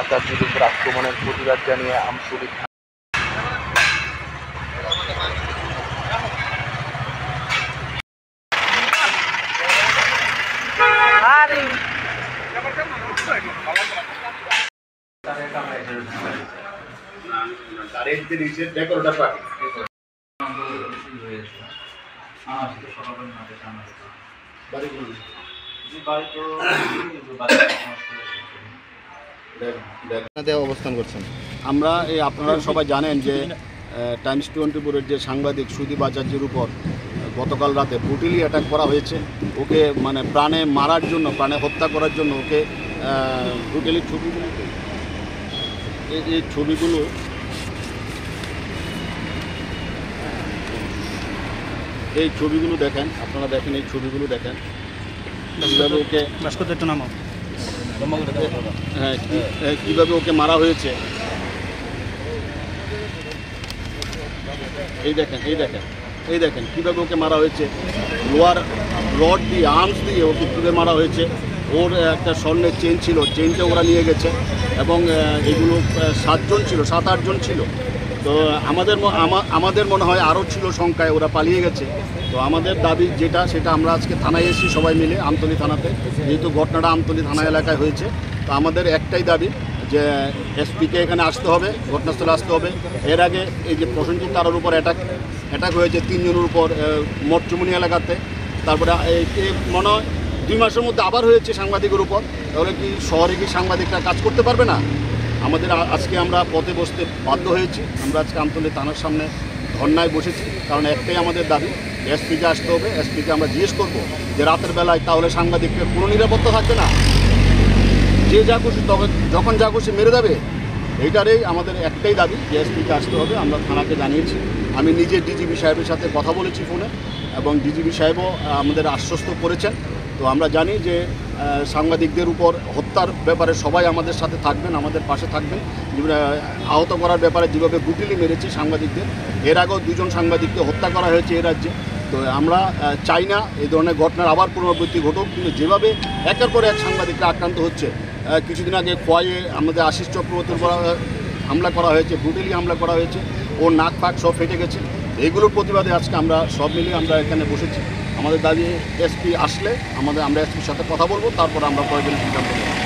আজাদির উপর আক্রমণের প্রতিবাদ জানিয়ে আমতলী অবস্থান করছেন। আমরা আপনারা সবাই জানেন যে টাইমস 24-এর যে সাংবাদিক সুদীপ আচার্যের উপর গতকাল রাতে ব্রুটালি অ্যাটাক করা হয়েছে। ওকে মানে প্রাণে মারার জন্য, প্রাণে হত্যা করার জন্য ওকে ব্রুটালি এই ছবিগুলো দেখেন, আপনারা দেখেন, এই ছবিগুলো দেখেন কীভাবে ওকে কীভাবে ওকে মারা হয়েছে। এই দেখেন কীভাবে ওকে মারা হয়েছে। লোয়ার রড দিয়ে, আর্মস দিয়ে ওকে তুলে মারা হয়েছে। ওর একটা স্বর্ণের চেন ছিল, চেনটা ওরা নিয়ে গেছে এবং এগুলো 7-8 জন ছিল। তো আমাদের মনে হয় আরও ছিল সংখ্যায়, ওরা পালিয়ে গেছে। তো আমাদের দাবি সেটা আমরা আজকে থানায় এসেছি সবাই মিলে, আমতলী থানাতে, যেহেতু ঘটনাটা আমতলী থানা এলাকায় হয়েছে। তো আমাদের একটাই দাবি যে এসপিকে এখানে আসতে হবে, ঘটনাস্থলে আসতে হবে। এর আগে এই যে প্রসেনজিৎ তারার উপর অ্যাটাক হয়েছে 3 জনের উপর মঠচুমনি এলাকাতে। তারপরে এই মনে হয় 2 মাসের মধ্যে আবার হয়েছে সাংবাদিকের উপর। তাহলে কি শহরে কি সাংবাদিকরা কাজ করতে পারবে না? আজকে আমরা পথে বসতে বাধ্য হয়েছি। আমরা আজকে আমতলী থানার সামনে ধর্নায় বসেছি, কারণ একটাই আমাদের দাবি, এসপিকে আসতে হবে। এসপিকে আমরা জিজ্ঞেস করবো যে রাতের বেলায় তাহলে সাংবাদিকদের কোনো নিরাপত্তা থাকবে না, যে যা খুশি যখন যা খুশি মেরে দেবে। এইটারই আমাদের একটাই দাবি যে এসপিকে আসতে হবে। আমরা থানাকে জানিয়েছি, আমি নিজে ডিজিপি সাহেবের সাথে কথা বলেছি ফোনে, এবং ডিজিপি সাহেবও আমাদের আশ্বস্ত করেছেন। তো আমরা জানি যে সাংবাদিকদের উপর হত্যার ব্যাপারে সবাই আমাদের সাথে থাকবেন, আমাদের পাশে থাকবেন। আহত করার ব্যাপারে যেভাবে ব্রুটালি মেরেছি সাংবাদিকদের, এর আগেও 2 জন সাংবাদিককে হত্যা করা হয়েছে এই রাজ্যে। তো আমরা চাই না এই ধরনের ঘটনার আবার পুনরাবৃত্তি ঘটুক, কিন্তু যেভাবে একের পর এক সাংবাদিকরা আক্রান্ত হচ্ছে, কিছুদিন আগে খোয়াইয়ে আমাদের আশিস চক্রবর্তীর উপর হামলা করা হয়েছে, ব্রুটালি হামলা করা হয়েছে, ওর নাক পাক সব ফেটে গেছে। এইগুলোর প্রতিবাদে আজকে আমরা সব মিলিয়ে আমরা এখানে বসেছি। আমাদের দাবি এসপি আসলে আমরা এসপির সাথে কথা বলবো, তারপর আমরা প্রয়োজনীয় সিদ্ধান্ত নেব।